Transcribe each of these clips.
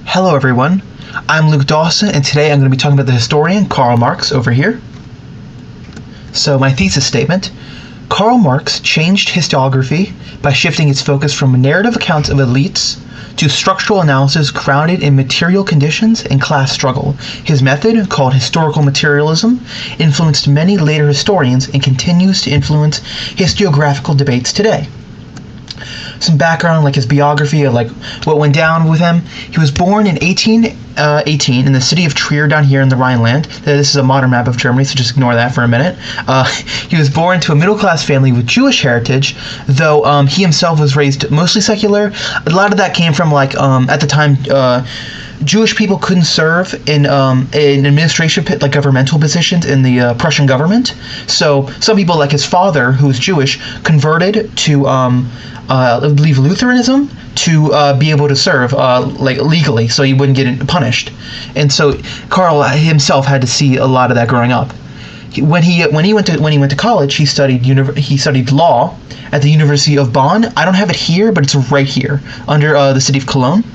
Hello everyone, I'm Luke Dawson, and today I'm going to be talking about the historian Karl Marx over here. So my thesis statement: Karl Marx changed historiography by shifting its focus from narrative accounts of elites to structural analysis grounded in material conditions and class struggle. His method, called historical materialism, influenced many later historians and continues to influence historiographical debates today. Some background, like his biography of like what went down with him. He was born in 1818 in the city of Trier down here in the Rhineland. This is a modern map of Germany, so just ignore that for a minute. He was born to a middle-class family with Jewish heritage, though he himself was raised mostly secular. A lot of that came from like at the time Jewish people couldn't serve in administration, like governmental positions in the Prussian government. So some people, like his father, who was Jewish, converted to I believe Lutheranism to be able to serve like legally, so he wouldn't get punished. And so Karl himself had to see a lot of that growing up. When he went to college, he studied law at the University of Bonn. I don't have it here, but it's right here under the city of Cologne.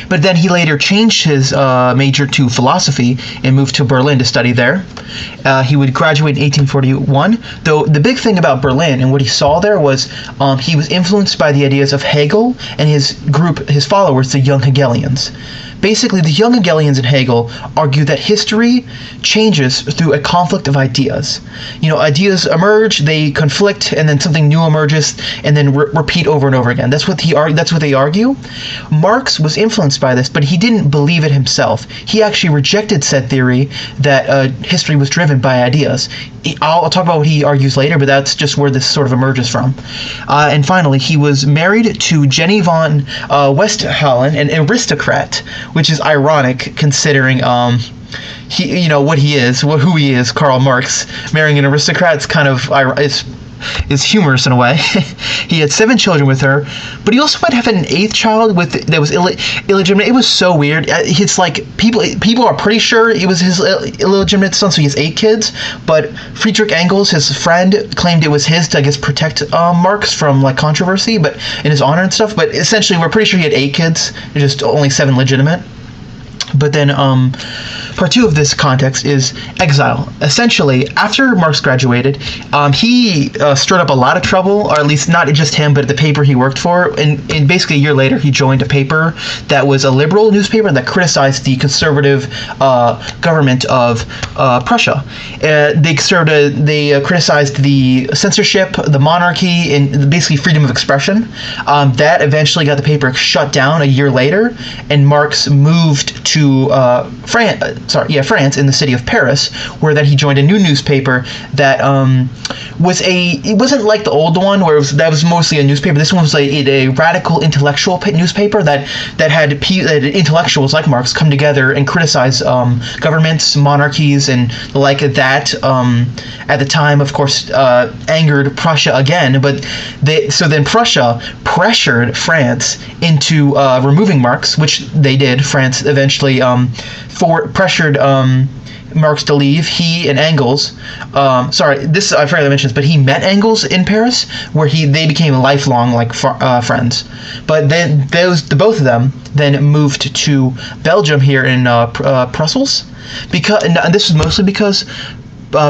But then he later changed his major to philosophy and moved to Berlin to study there. He would graduate in 1841, though the big thing about Berlin and what he saw there was he was influenced by the ideas of Hegel and his group, his followers, the Young Hegelians. Basically, the Young Hegelians and Hegel argue that history changes through a conflict of ideas. You know, ideas emerge, they conflict, and then something new emerges, and then repeat over and over again. That's what they argue. Marx was influenced by this, but he didn't believe it himself. He actually rejected said theory that history was driven by ideas. I'll talk about what he argues later, but that's just where this sort of emerges from. And finally, he was married to Jenny von Westphalen, an aristocrat, which is ironic considering who he is, Karl Marx. Marrying an aristocrat is kind of is humorous in a way. He had 7 children with her, but he also might have had an 8th child that was illegitimate. It was so weird. It's like people are pretty sure it was his illegitimate son, so he has 8 kids. But Friedrich Engels, his friend, claimed it was his to, I guess, protect Marx from like controversy, but in his honor and stuff. But essentially, we're pretty sure he had 8 kids. There's just only 7 legitimate. But then part 2 of this context is exile. Essentially, after Marx graduated, he stirred up a lot of trouble, or at least not just him, but the paper he worked for. And basically a year later, he joined a paper that was a liberal newspaper that criticized the conservative government of Prussia. They criticized the censorship, the monarchy, and basically freedom of expression. That eventually got the paper shut down a year later, and Marx moved to France, in the city of Paris, where then he joined a new newspaper that it wasn't like the old one where that was mostly a newspaper. This one was a radical intellectual newspaper that had intellectuals like Marx come together and criticize governments, monarchies, and like that. At the time, of course, angered Prussia again, but then Prussia pressured France into removing Marx, which they did. France eventually pressured Marx to leave. He and Engels, I forgot to mention this, but he met Engels in Paris, where they became lifelong friends. But then both of them then moved to Belgium here in Brussels, and this was mostly because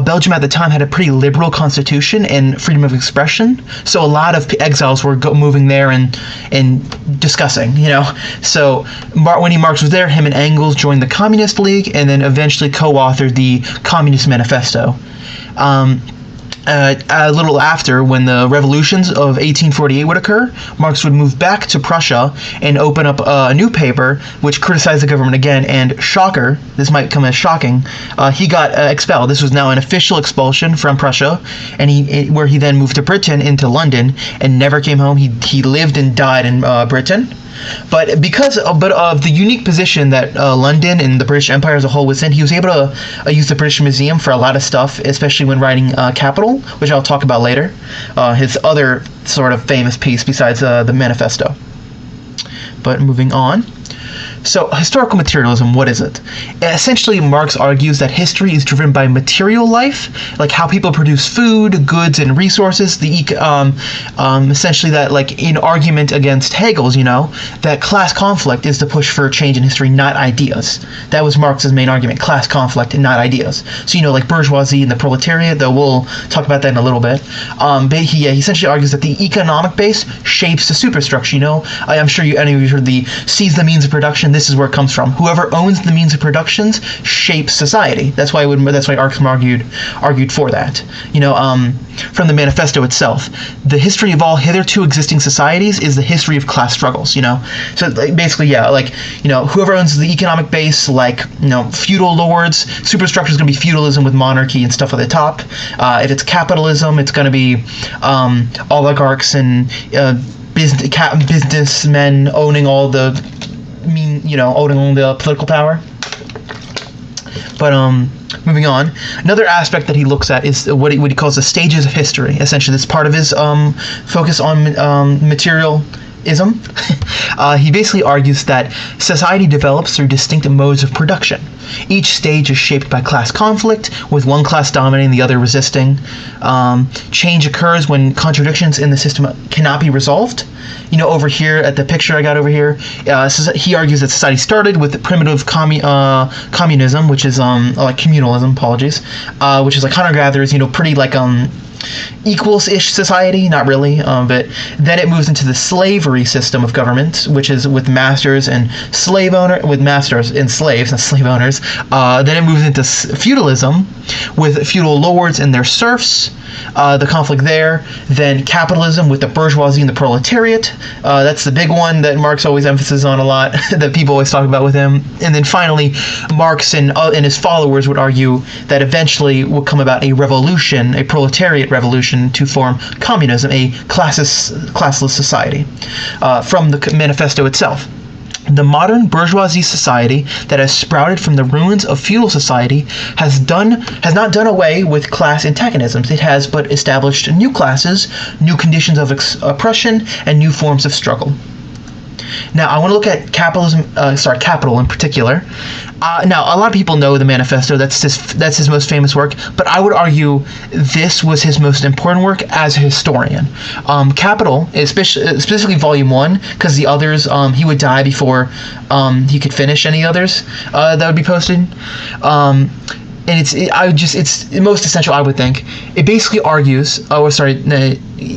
Belgium at the time had a pretty liberal constitution and freedom of expression, so a lot of exiles were moving there and discussing, So when Marx was there, him and Engels joined the Communist League and then eventually co-authored the Communist Manifesto. A little after, when the revolutions of 1848 would occur, Marx would move back to Prussia and open up a new paper which criticized the government again, and shocker, this might come as shocking, he got expelled. This was now an official expulsion from Prussia, and where he then moved to Britain, into London, and never came home. He lived and died in Britain. But of the unique position that London and the British Empire as a whole was in, he was able to use the British Museum for a lot of stuff, especially when writing Capital, which I'll talk about later. His other sort of famous piece besides the Manifesto. But moving on. So, historical materialism, what is it? Essentially, Marx argues that history is driven by material life, like how people produce food, goods, and resources. Essentially that, like, in argument against Hegel's, that class conflict is the push for change in history, not ideas. That was Marx's main argument: class conflict and not ideas. So, like bourgeoisie and the proletariat, though we'll talk about that in a little bit. But he essentially argues that the economic base shapes the superstructure. I'm sure any of you heard the seize the means of production. This is where it comes from. Whoever owns the means of productions shapes society. That's why Marx argued for that. From the manifesto itself, the history of all hitherto existing societies is the history of class struggles. So basically, whoever owns the economic base, feudal lords, superstructure is going to be feudalism with monarchy and stuff at the top. If it's capitalism, it's going to be oligarchs and businessmen owning all the political power. But moving on, another aspect that he looks at is what he calls the stages of history. Essentially, that's part of his focus on materialism. He basically argues that society develops through distinct modes of production. Each stage is shaped by class conflict, with one class dominating, the other resisting. Change occurs when contradictions in the system cannot be resolved. Over here at the picture I got over here, he argues that society started with the primitive communism, which is like communalism, which is like hunter-gatherers, pretty like equals-ish society, not really, but then it moves into the slavery system of government, which is with masters and slaves, not slave owners. Then it moves into feudalism with feudal lords and their serfs, the conflict there. Then capitalism with the bourgeoisie and the proletariat. That's the big one that Marx always emphasizes on a lot, that people always talk about with him. And then finally, Marx and his followers would argue that eventually will come about a revolution, a proletariat revolution, to form communism, a classless society, from the manifesto itself. The modern bourgeoisie society that has sprouted from the ruins of feudal society has not done away with class antagonisms. It has but established new classes, new conditions of oppression, and new forms of struggle. Now, I want to look at capital in particular. Now, a lot of people know the manifesto. That's his most famous work. But I would argue this was his most important work as a historian. Capital, specifically Volume 1, because the others, he would die before he could finish any others that would be posted. And it's most essential, I would think. It basically argues,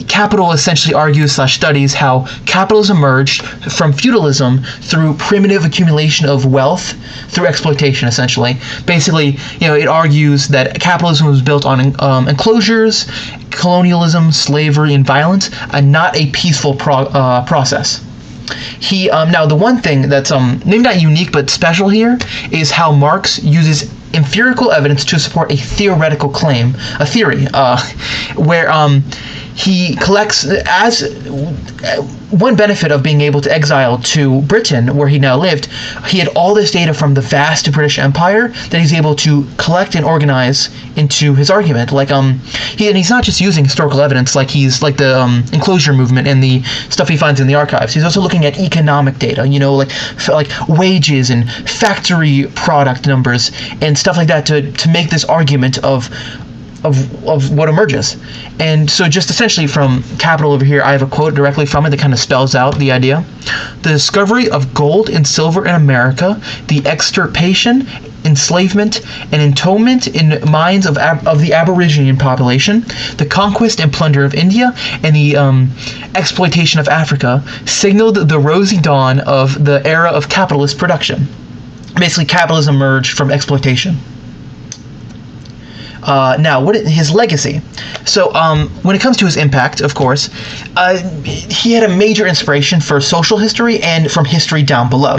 Capital essentially argues / studies how capitalism emerged from feudalism through primitive accumulation of wealth through exploitation, essentially. Basically, it argues that capitalism was built on enclosures, colonialism, slavery, and violence, and not a peaceful process. Now the one thing that's maybe not unique but special here is how Marx uses empirical evidence to support a theoretical claim, a theory, where he collects, as one benefit of being able to exile to Britain, where he now lived, he had all this data from the vast British Empire that he's able to collect and organize into his argument. He's not just using historical evidence like the enclosure movement and the stuff he finds in the archives. He's also looking at economic data, like wages and factory product numbers and stuff like that to make this argument of what emerges. And so just essentially from Capital over here, I have a quote directly from it that kind of spells out the idea. The discovery of gold and silver in America, the extirpation, enslavement, and entombment in mines of the Aborigine population, the conquest and plunder of India, and the exploitation of Africa signaled the rosy dawn of the era of capitalist production. Basically, capitalism emerged from exploitation. Now, what is his legacy? So, when it comes to his impact, of course, he had a major inspiration for social history and from history down below.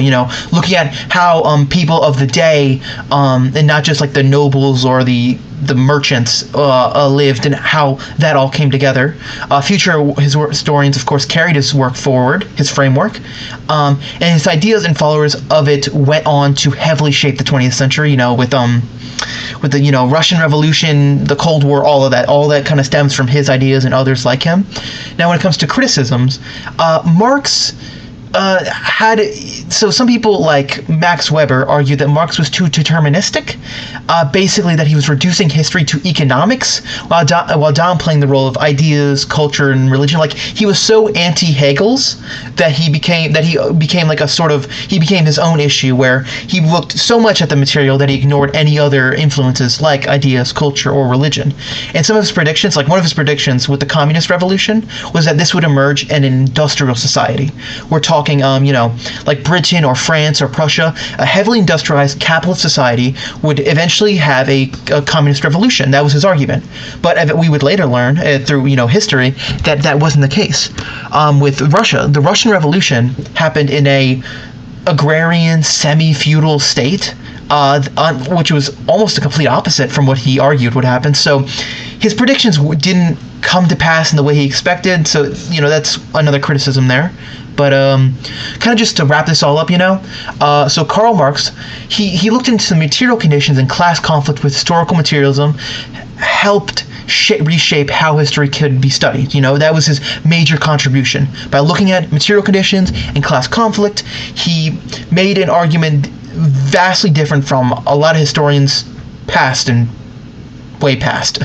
Looking at how people of the day, and not just like the nobles or the merchants, lived and how that all came together. Future historians, of course, carried his work forward, his framework, and his ideas and followers of it went on to heavily shape the 20th century. With the Russian Revolution, the Cold War, all that kind of stems from his ideas and others like him. Now, when it comes to criticisms, Marx so some people like Max Weber argue that Marx was too deterministic, basically that he was reducing history to economics while downplaying the role of ideas, culture, and religion. Like, he was so anti-Hegel's that he became like a sort of, he became his own issue, where he looked so much at the material that he ignored any other influences like ideas, culture, or religion. And some of his predictions, like one of his predictions with the communist revolution, was that this would emerge in an industrial society. We're talking, like Britain or France or Prussia, a heavily industrialized capitalist society would eventually have a communist revolution. That was his argument. But we would later learn through history that wasn't the case. With Russia, the Russian Revolution happened in a agrarian, semi-feudal state, which was almost a complete opposite from what he argued would happen. So his predictions didn't come to pass in the way he expected. So that's another criticism there. But kind of just to wrap this all up, so Karl Marx, he looked into the material conditions and class conflict with historical materialism, helped reshape how history could be studied. That was his major contribution. By looking at material conditions and class conflict, he made an argument vastly different from a lot of historians past and way past.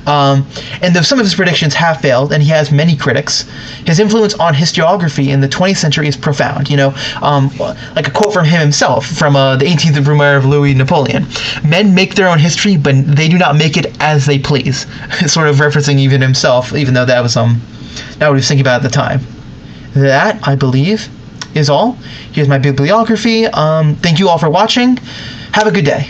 And though some of his predictions have failed, and he has many critics, his influence on historiography in the 20th century is profound. Like a quote from him himself from the 18th Brumaire of Louis Napoleon: "Men make their own history, but they do not make it as they please." Sort of referencing even himself, even though that was not what he was thinking about at the time. That, I believe, is all. Here's my bibliography. Thank you all for watching. Have a good day.